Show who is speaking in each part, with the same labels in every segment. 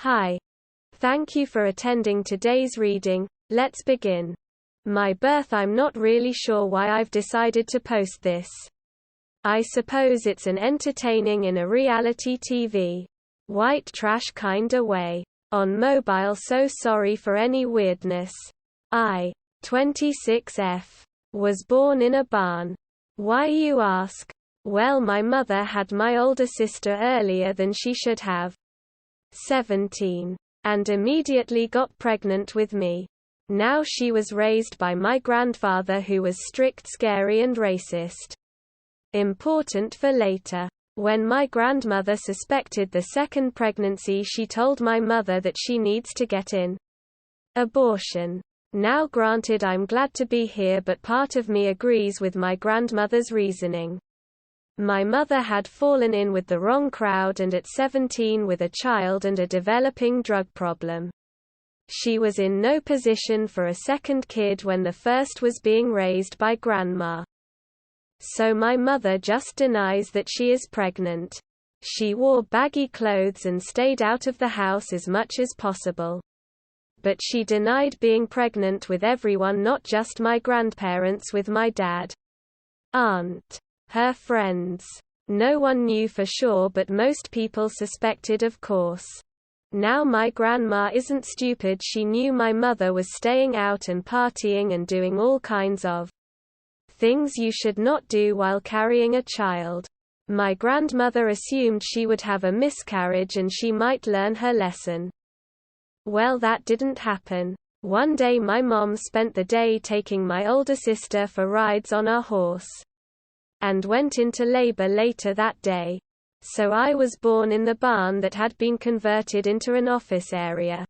Speaker 1: Hi. Thank you for attending today's reading. Let's begin. My birth. I'm not really sure why I've decided to post this. I suppose it's an entertaining in a reality TV. White trash kinda way. On mobile, so sorry for any weirdness. I, 26F, was born in a barn. Why, you ask? Well, my mother had my older sister earlier than she should have. 17. And immediately got pregnant with me. Now she was raised by my grandfather, who was strict, scary and racist. Important for later. When my grandmother suspected the second pregnancy, she told my mother that she needs to get an abortion. Now granted, I'm glad to be here, but part of me agrees with my grandmother's reasoning. My mother had fallen in with the wrong crowd, and at 17 with a child and a developing drug problem. She was in no position for a second kid when the first was being raised by grandma. So my mother just denies that she is pregnant. She wore baggy clothes and stayed out of the house as much as possible. But she denied being pregnant with everyone, not just my grandparents, with my dad, aunt, her friends. No one knew for sure, but most people suspected, of course. Now my grandma isn't stupid. She knew my mother was staying out and partying and doing all kinds of things you should not do while carrying a child. My grandmother assumed she would have a miscarriage and she might learn her lesson. Well, that didn't happen. One day my mom spent the day taking my older sister for rides on our horse, and went into labor later that day. So I was born in the barn that had been converted into an office area.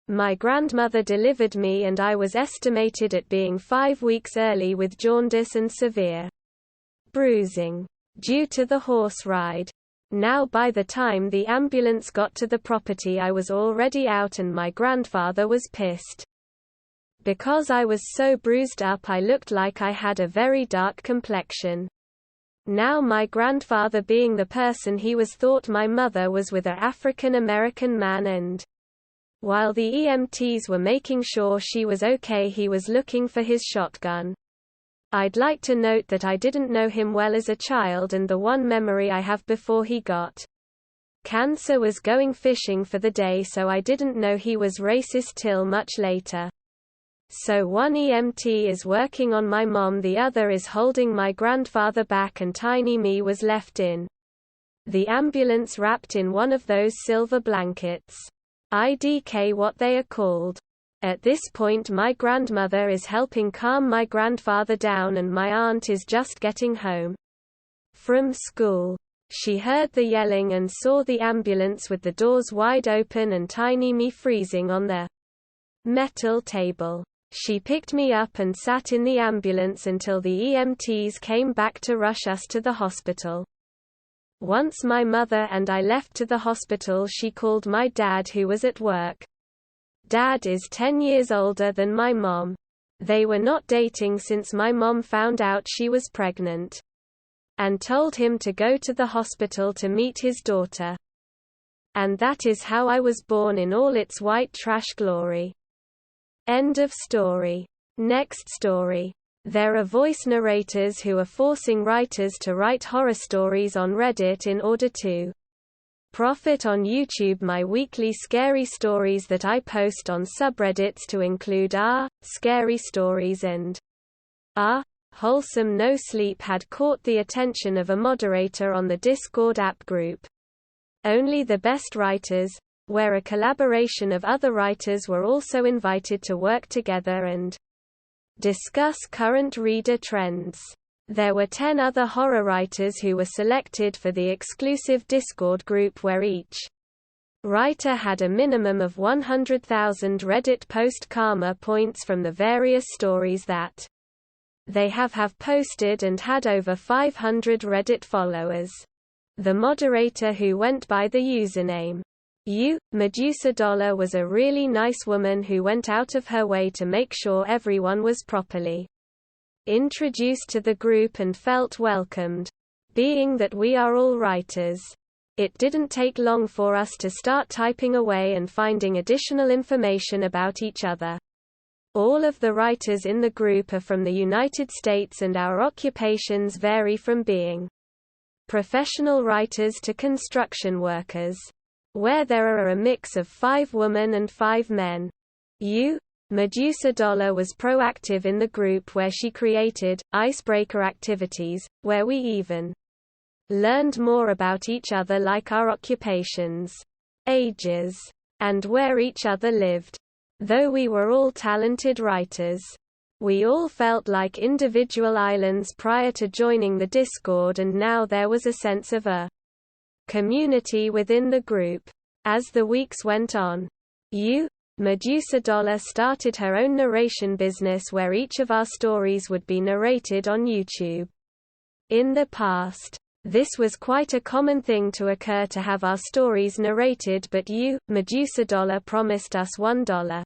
Speaker 1: My grandmother delivered me, and I was estimated at being 5 weeks early with jaundice and severe bruising due to the horse ride. Now by the time the ambulance got to the property, I was already out, and my grandfather was pissed. Because I was so bruised up, I looked like I had a very dark complexion. Now my grandfather, being the person he was, thought my mother was with an African American man, and while the EMTs were making sure she was okay, he was looking for his shotgun. I'd like to note that I didn't know him well as a child, and the one memory I have before he got cancer was going fishing for the day, so I didn't know he was racist till much later. So one EMT is working on my mom, the other is holding my grandfather back, and tiny me was left in the ambulance wrapped in one of those silver blankets. IDK, what they are called. At this point my grandmother is helping calm my grandfather down, and my aunt is just getting home from school. She heard the yelling and saw the ambulance with the doors wide open and tiny me freezing on the metal table. She picked me up and sat in the ambulance until the EMTs came back to rush us to the hospital. Once my mother and I left to the hospital, she called my dad, who was at work. Dad is 10 years older than my mom. They were not dating since my mom found out she was pregnant, and told him to go to the hospital to meet his daughter. And that is how I was born in all its white trash glory. End of story. Next story. There are voice narrators who are forcing writers to write horror stories on Reddit in order to profit on YouTube. My weekly scary stories that I post on subreddits to include scary stories and wholesome no sleep had caught the attention of a moderator on the Discord app group Only the Best Writers, where a collaboration of other writers were also invited to work together and discuss current reader trends. There were 10 other horror writers who were selected for the exclusive Discord group, where each writer had a minimum of 100,000 Reddit post karma points from the various stories that they have posted, and had over 500 Reddit followers. The moderator, who went by the username Medusa Dollar, was a really nice woman who went out of her way to make sure everyone was properly introduced to the group and felt welcomed. Being that we are all writers, it didn't take long for us to start typing away and finding additional information about each other. All of the writers in the group are from the United States and our occupations vary from being professional writers to construction workers, where there are a mix of 5 women and 5 men. Medusa Dollar was proactive in the group where she created icebreaker activities, where we even learned more about each other, like our occupations, ages, and where each other lived. Though we were all talented writers, we all felt like individual islands prior to joining the Discord, and now there was a sense of a community within the group. As the weeks went on, Medusa Dollar started her own narration business where each of our stories would be narrated on YouTube. In the past, this was quite a common thing to occur, to have our stories narrated, but Medusa Dollar promised us $1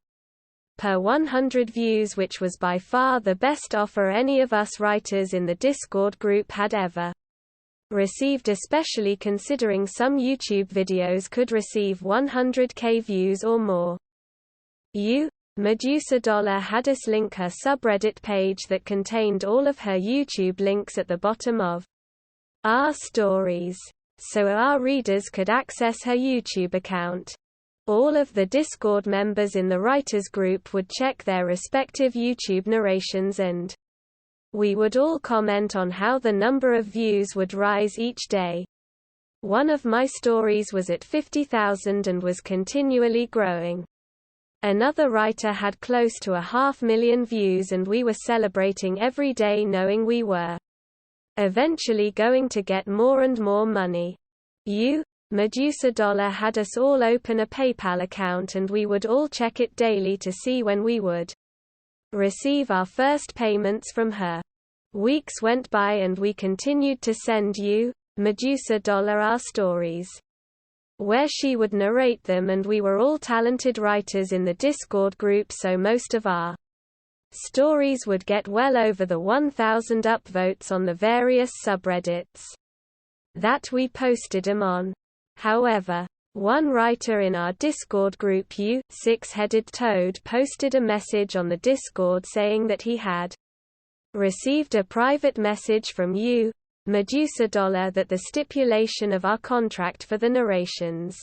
Speaker 1: per 100 views, which was by far the best offer any of us writers in the Discord group had ever received, especially considering some YouTube videos could receive 100k views or more. Medusa Dollar had us link her subreddit page that contained all of her YouTube links at the bottom of our stories, so our readers could access her YouTube account. All of the Discord members in the writers group would check their respective YouTube narrations, and we would all comment on how the number of views would rise each day. One of my stories was at 50,000 and was continually growing. Another writer had close to 500,000 views, and we were celebrating every day, knowing we were eventually going to get more and more money. Medusa Dollar had us all open a PayPal account, and we would all check it daily to see when we would receive our first payments from her. Weeks went by and we continued to send Medusa Dollar our stories, where she would narrate them, and we were all talented writers in the Discord group, so most of our stories would get well over the 1,000 upvotes on the various subreddits that we posted them on. However, one writer in our Discord group, Six-Headed Toad, posted a message on the Discord saying that he had received a private message from Medusa Dollar that the stipulation of our contract for the narrations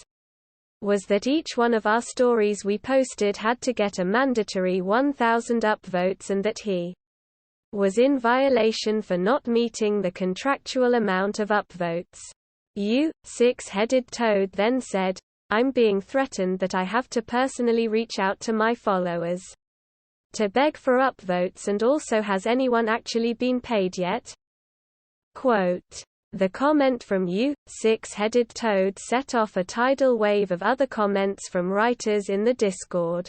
Speaker 1: was that each one of our stories we posted had to get a mandatory 1,000 upvotes, and that he was in violation for not meeting the contractual amount of upvotes. Six-Headed Toad then said, "I'm being threatened that I have to personally reach out to my followers to beg for upvotes, and also, has anyone actually been paid yet?" Quote. The comment from Six-Headed Toad set off a tidal wave of other comments from writers in the Discord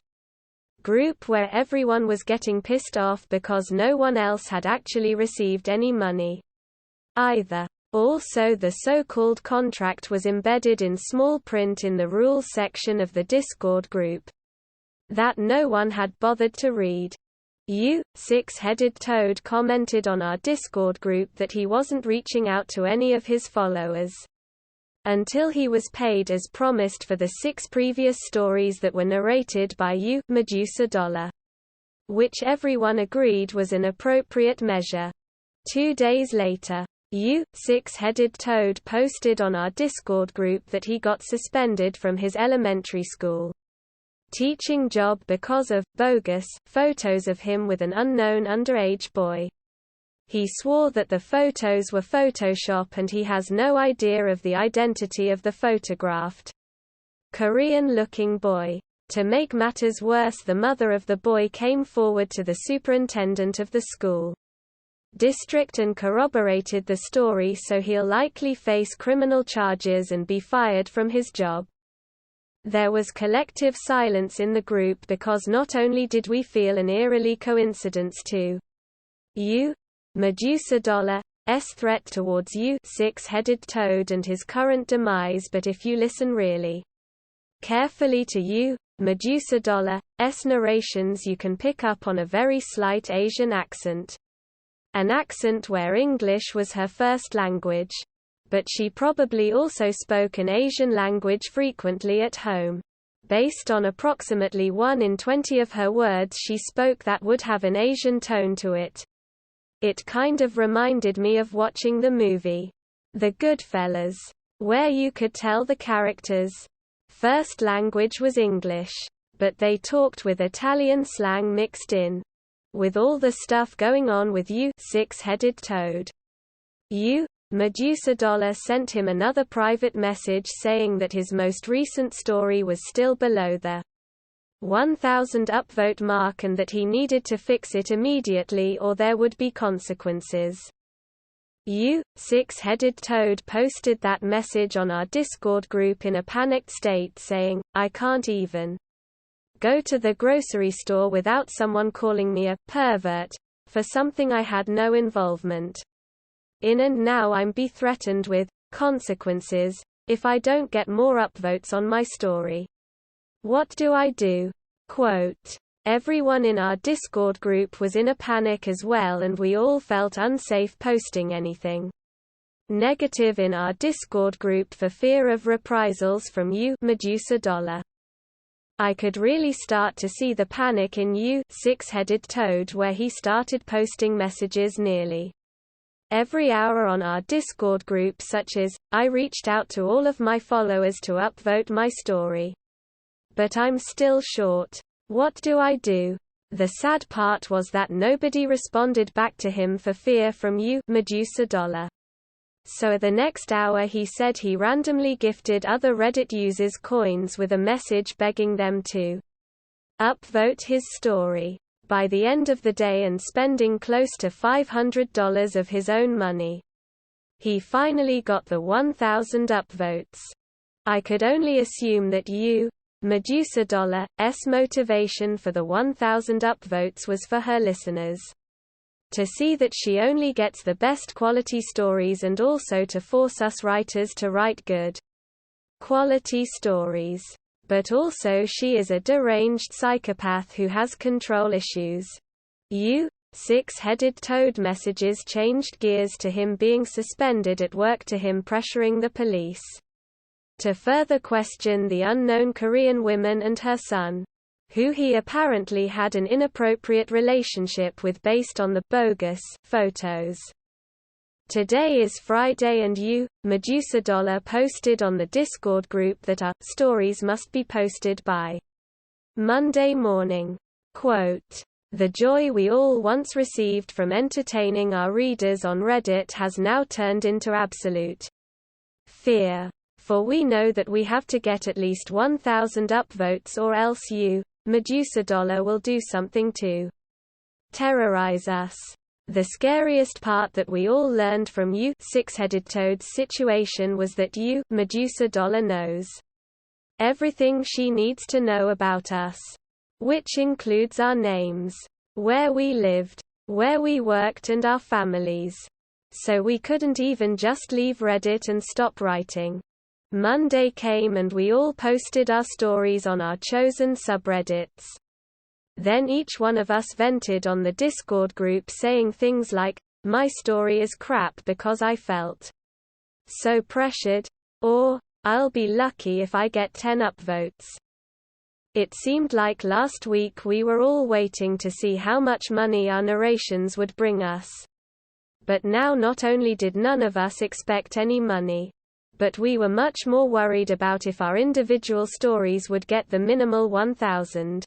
Speaker 1: group, where everyone was getting pissed off because no one else had actually received any money either. Also, the so-called contract was embedded in small print in the rules section of the Discord group that no one had bothered to read. Six-Headed Toad commented on our Discord group that he wasn't reaching out to any of his followers until he was paid as promised for the 6 previous stories that were narrated by Medusa Dollar, which everyone agreed was an appropriate measure. 2 days later, Six-Headed Toad posted on our Discord group that he got suspended from his elementary school teaching job because of bogus photos of him with an unknown underage boy. He swore that the photos were Photoshop, and he has no idea of the identity of the photographed Korean-looking boy. To make matters worse, the mother of the boy came forward to the superintendent of the school district and corroborated the story, so he'll likely face criminal charges and be fired from his job. There was collective silence in the group because not only did we feel an eerily coincidence to Medusa Dollar's threat towards Six-Headed Toad and his current demise, but if you listen really carefully to Medusa Dollar's narrations, you can pick up on a very slight Asian accent. An accent where English was her first language. but she probably also spoke an Asian language frequently at home. Based on approximately 1 in 20 of her words she spoke that would have an Asian tone to it. It kind of reminded me of watching the movie, The Goodfellas, where you could tell the characters' first language was English, but they talked with Italian slang mixed in. With all the stuff going on with you, six-headed toad. Medusa Dollar sent him another private message saying that his most recent story was still below the 1,000 upvote mark and that he needed to fix it immediately or there would be consequences. Six-headed toad posted that message on our Discord group in a panicked state saying, "I can't even go to the grocery store without someone calling me a pervert for something I had no involvement in, and now I'm be threatened with consequences if I don't get more upvotes on my story. What do I do?" Quote, everyone in our Discord group was in a panic as well and we all felt unsafe posting anything negative in our Discord group for fear of reprisals from Medusa Dollar. I could really start to see the panic in six-headed toad where he started posting messages nearly every hour on our Discord group such as, "I reached out to all of my followers to upvote my story, but I'm still short. What do I do?" The sad part was that nobody responded back to him for fear from Medusa Dollar. So the next hour he said he randomly gifted other Reddit users coins with a message begging them to upvote his story. By the end of the day and spending close to $500 of his own money, he finally got the 1,000 upvotes. I could only assume that Medusa Dollar's motivation for the 1,000 upvotes was for her listeners to see that she only gets the best quality stories and also to force us writers to write good quality stories. But also she is a deranged psychopath who has control issues. Six-headed toad messages changed gears to him being suspended at work to him pressuring the police to further question the unknown Korean woman and her son, who he apparently had an inappropriate relationship with based on the bogus photos. Today is Friday and Medusa Dollar posted on the Discord group that our stories must be posted by Monday morning. Quote, "The joy we all once received from entertaining our readers on Reddit has now turned into absolute fear. For we know that we have to get at least 1,000 upvotes or else Medusa Dollar will do something to terrorize us." The scariest part that we all learned from six-headed toad's situation was that Medusa Dollar knows everything she needs to know about us, which includes our names, where we lived, where we worked and our families. So we couldn't even just leave Reddit and stop writing. Monday came and we all posted our stories on our chosen subreddits. Then each one of us vented on the Discord group saying things like, "My story is crap because I felt so pressured," or, "I'll be lucky if I get 10 upvotes." It seemed like last week we were all waiting to see how much money our narrations would bring us. But now not only did none of us expect any money, but we were much more worried about if our individual stories would get the minimal 1,000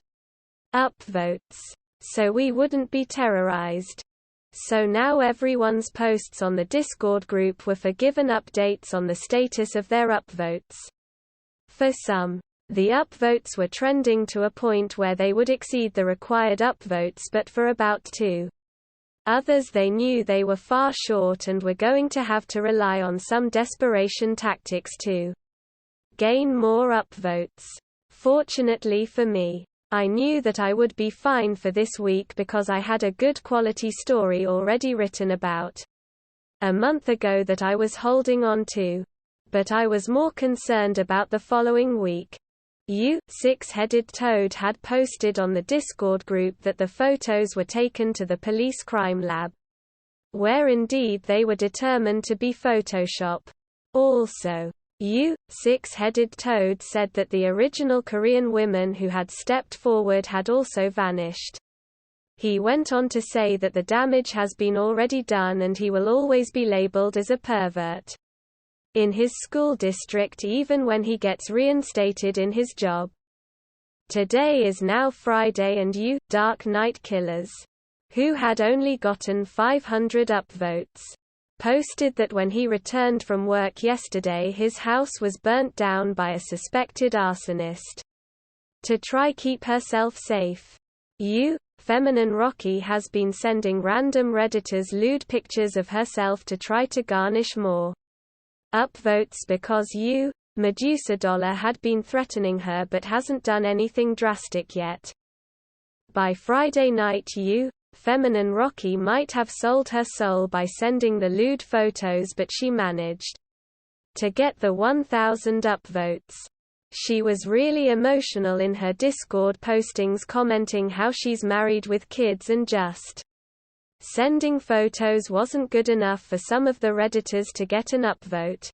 Speaker 1: upvotes, so we wouldn't be terrorized. So now everyone's posts on the Discord group were for given updates on the status of their upvotes. For some, the upvotes were trending to a point where they would exceed the required upvotes, but for about 2 others they knew they were far short and were going to have to rely on some desperation tactics to gain more upvotes. Fortunately for me, I knew that I would be fine for this week because I had a good quality story already written about a month ago that I was holding on to. But I was more concerned about the following week. Six-headed toad had posted on the Discord group that the photos were taken to the police crime lab, where indeed they were determined to be Photoshop. Also, You, Six-Headed Toad said that the original Korean women who had stepped forward had also vanished. He went on to say that the damage has been already done and he will always be labeled as a pervert in his school district even when he gets reinstated in his job. Today is now Friday and You, Dark Knight Killers, who had only gotten 500 upvotes, posted that when he returned from work yesterday his house was burnt down by a suspected arsonist. To try keep herself safe, You, Feminine Rocky has been sending random Redditors lewd pictures of herself to try to garnish more upvotes because You, Medusa Dollar had been threatening her but hasn't done anything drastic yet. By Friday night You, Feminine Rocky might have sold her soul by sending the lewd photos but she managed to get the 1,000 upvotes. She was really emotional in her Discord postings commenting how she's married with kids and just sending photos wasn't good enough for some of the Redditors to get an upvote.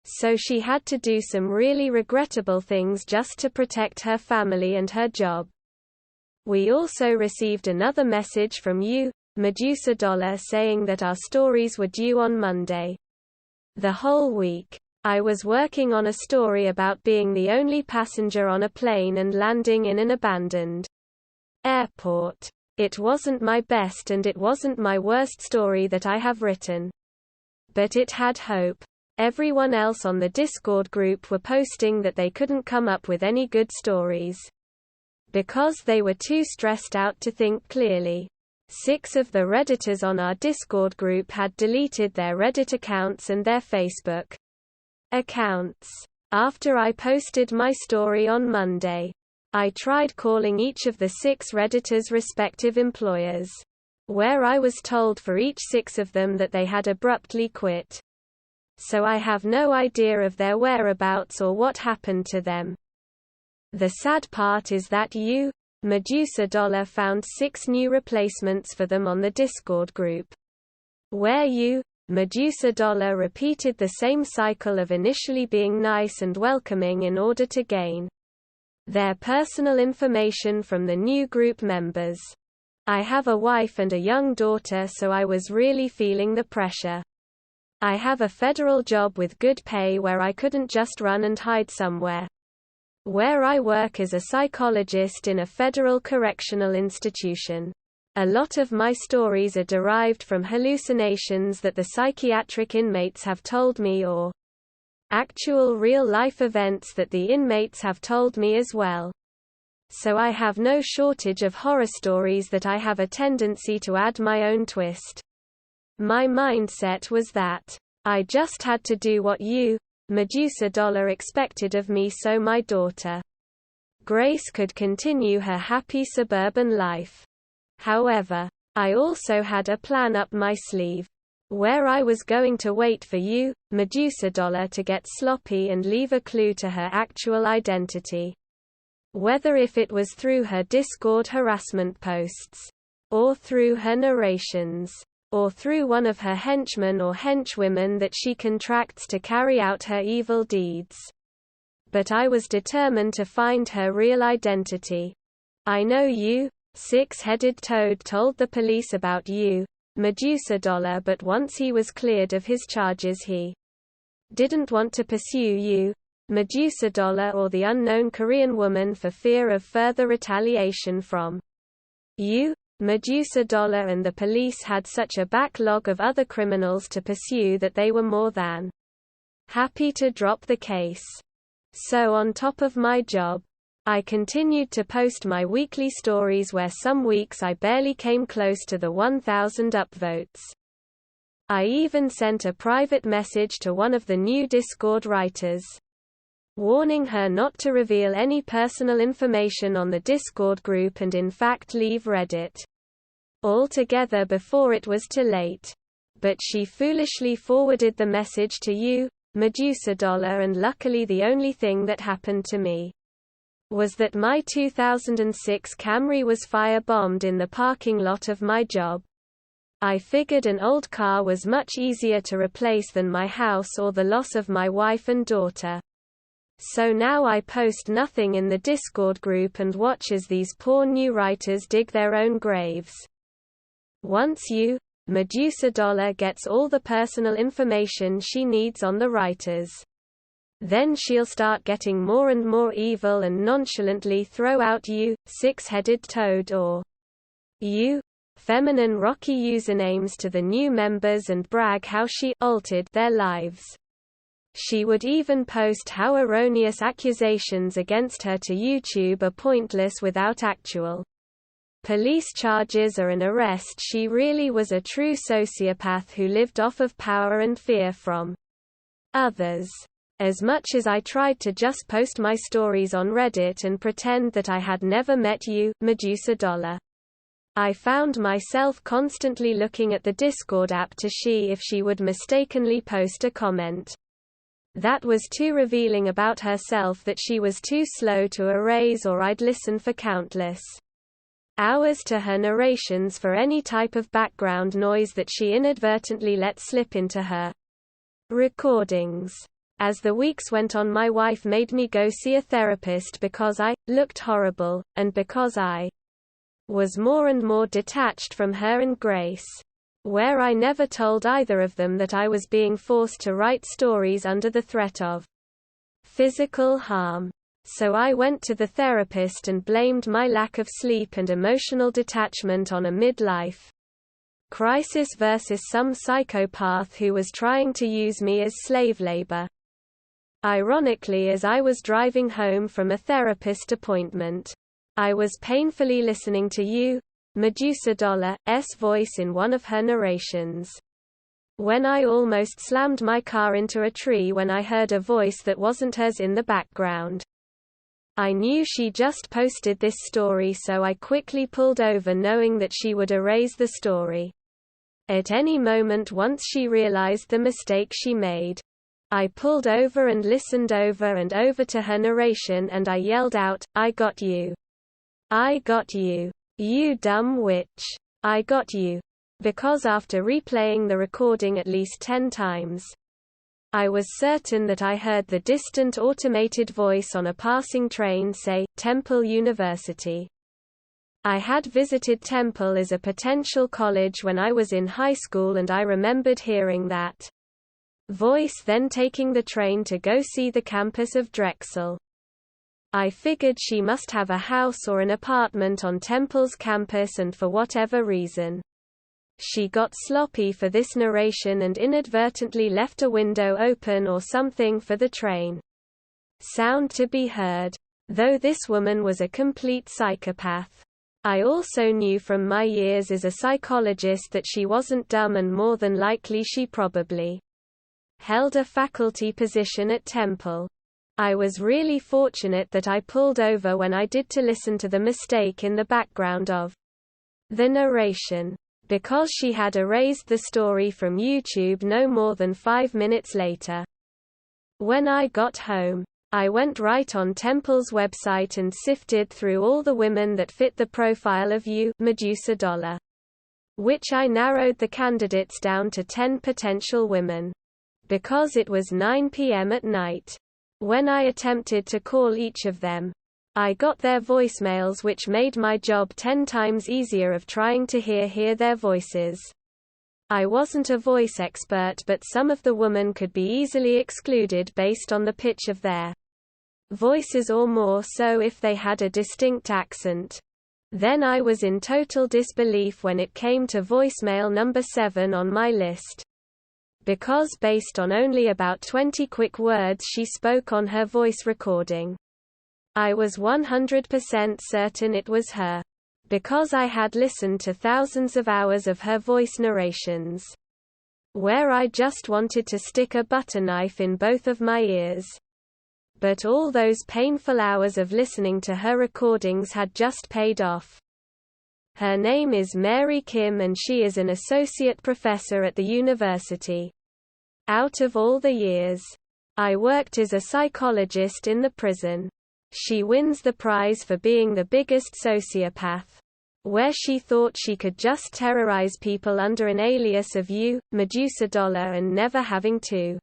Speaker 1: So she had to do some really regrettable things just to protect her family and her job. We also received another message from You, Medusa Dollar saying that our stories were due on Monday. The whole week, I was working on a story about being the only passenger on a plane and landing in an abandoned airport. It wasn't my best and it wasn't my worst story that I have written. But it had hope. Everyone else on the Discord group were posting that they couldn't come up with any good stories because they were too stressed out to think clearly. 6 of the Redditors on our Discord group had deleted their Reddit accounts and their Facebook accounts after I posted my story on Monday. I tried calling each of the 6 Redditors' respective employers, where I was told for each 6 of them that they had abruptly quit. So I have no idea of their whereabouts or what happened to them. The sad part is that You, Medusa Dollar found 6 new replacements for them on the Discord group, where You, Medusa Dollar repeated the same cycle of initially being nice and welcoming in order to gain their personal information from the new group members. I have a wife and a young daughter, so I was really feeling the pressure. I have a federal job with good pay where I couldn't just run and hide somewhere. Where I work as a psychologist in a federal correctional institution. A lot of my stories are derived from hallucinations that the psychiatric inmates have told me or actual real-life events that the inmates have told me as well. So I have no shortage of horror stories that I have a tendency to add my own twist. My mindset was that I just had to do what You, Medusa Dollar expected of me so my daughter Grace could continue her happy suburban life. However, I also had a plan up my sleeve, where I was going to wait for You, Medusa Dollar to get sloppy and leave a clue to her actual identity. Whether if it was through her Discord harassment posts, or through her narrations, or through one of her henchmen or henchwomen that she contracts to carry out her evil deeds. But I was determined to find her real identity. I know You, Six-Headed Toad told the police about You, Medusa Dollar, but once he was cleared of his charges he didn't want to pursue You, Medusa Dollar, or the unknown Korean woman for fear of further retaliation from You, Medusa Dollar, and the police had such a backlog of other criminals to pursue that they were more than happy to drop the case. So on top of my job, I continued to post my weekly stories where some weeks I barely came close to the 1,000 upvotes. I even sent a private message to one of the new Discord writers, warning her not to reveal any personal information on the Discord group and in fact leave Reddit altogether before it was too late. But she foolishly forwarded the message to You, Medusa Dollar, and luckily the only thing that happened to me was that my 2006 Camry was firebombed in the parking lot of my job. I figured an old car was much easier to replace than my house or the loss of my wife and daughter. So now I post nothing in the Discord group and watch as these poor new writers dig their own graves. Once you, Medusa Dollar, gets all the personal information she needs on the writers, then she'll start getting more and more evil and nonchalantly throw out you, six-headed toad, or you, feminine rocky usernames to the new members and brag how she altered their lives. She would even post how erroneous accusations against her to YouTube are pointless without actual police charges or an arrest. She really was a true sociopath who lived off of power and fear from others. As much as I tried to just post my stories on Reddit and pretend that I had never met you, Medusa Dollar, I found myself constantly looking at the Discord app to see if she would mistakenly post a comment that was too revealing about herself that she was too slow to erase, or I'd listen for countless hours to her narrations for any type of background noise that she inadvertently let slip into her recordings. As the weeks went on, my wife made me go see a therapist because I looked horrible, and because I was more and more detached from her and Grace, where I never told either of them that I was being forced to write stories under the threat of physical harm. So I went to the therapist and blamed my lack of sleep and emotional detachment on a midlife crisis versus some psychopath who was trying to use me as slave labor. Ironically, as I was driving home from a therapist appointment, I was painfully listening to you, Medusa Dollar's voice in one of her narrations. When I almost slammed my car into a tree when I heard a voice that wasn't hers in the background. I knew she just posted this story, so I quickly pulled over knowing that she would erase the story at any moment once she realized the mistake she made. I pulled over and listened over and over to her narration, and I yelled out, "I got you. I got you. You dumb witch. I got you." Because after replaying the recording at least 10 times, I was certain that I heard the distant automated voice on a passing train say, "Temple University." I had visited Temple as a potential college when I was in high school, and I remembered hearing that voice then taking the train to go see the campus of Drexel. I figured she must have a house or an apartment on Temple's campus, and for whatever reason, she got sloppy for this narration and inadvertently left a window open or something for the train sound to be heard. Though this woman was a complete psychopath, I also knew from my years as a psychologist that she wasn't dumb, and more than likely she probably held a faculty position at Temple. I was really fortunate that I pulled over when I did to listen to the mistake in the background of the narration, because she had erased the story from YouTube no more than 5 minutes later. When I got home, I went right on Temple's website and sifted through all the women that fit the profile of you, Medusa Dollar, which I narrowed the candidates down to 10 potential women. Because it was 9 p.m. at night when I attempted to call each of them, I got their voicemails, which made my job 10 times easier of trying to hear their voices. I wasn't a voice expert, but some of the women could be easily excluded based on the pitch of their voices, or more so if they had a distinct accent. Then I was in total disbelief when it came to voicemail number 7 on my list, because based on only about 20 quick words she spoke on her voice recording, I was 100% certain it was her, because I had listened to thousands of hours of her voice narrations, where I just wanted to stick a butter knife in both of my ears. But all those painful hours of listening to her recordings had just paid off. Her name is Mary Kim, and she is an associate professor at the university. Out of all the years I worked as a psychologist in the prison, she wins the prize for being the biggest sociopath. where she thought she could just terrorize people under an alias of You, Medusa Dollar, and never having to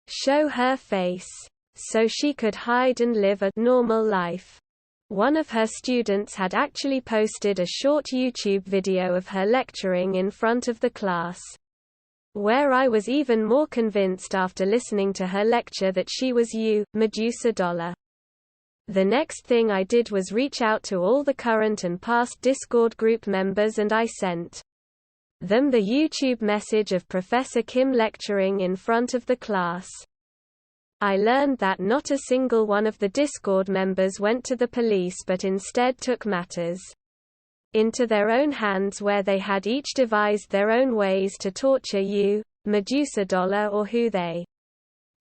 Speaker 1: show her face, so she could hide and live a normal life. One of her students had actually posted a short YouTube video of her lecturing in front of the class, where I was even more convinced after listening to her lecture that she was You, Medusa Dollar. The next thing I did was reach out to all the current and past Discord group members, and I sent them the YouTube message of Professor Kim lecturing in front of the class. I learned that not a single one of the Discord members went to the police, but instead took matters into their own hands, where they had each devised their own ways to torture You, Medusa Dollar, or who they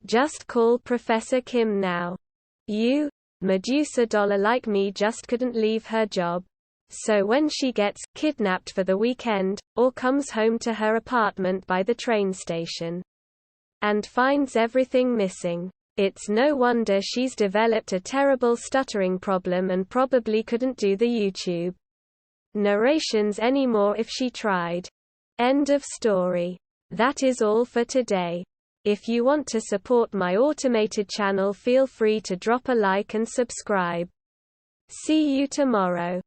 Speaker 1: just call Professor Kim now. You, Medusa Dollar, like me, just couldn't leave her job. So when she gets kidnapped for the weekend, or comes home to her apartment by the train station and finds everything missing, it's no wonder she's developed a terrible stuttering problem and probably couldn't do the YouTube narrations anymore if she tried. End of story. That is all for today. If you want to support my automated channel, feel free to drop a like and subscribe. See you tomorrow.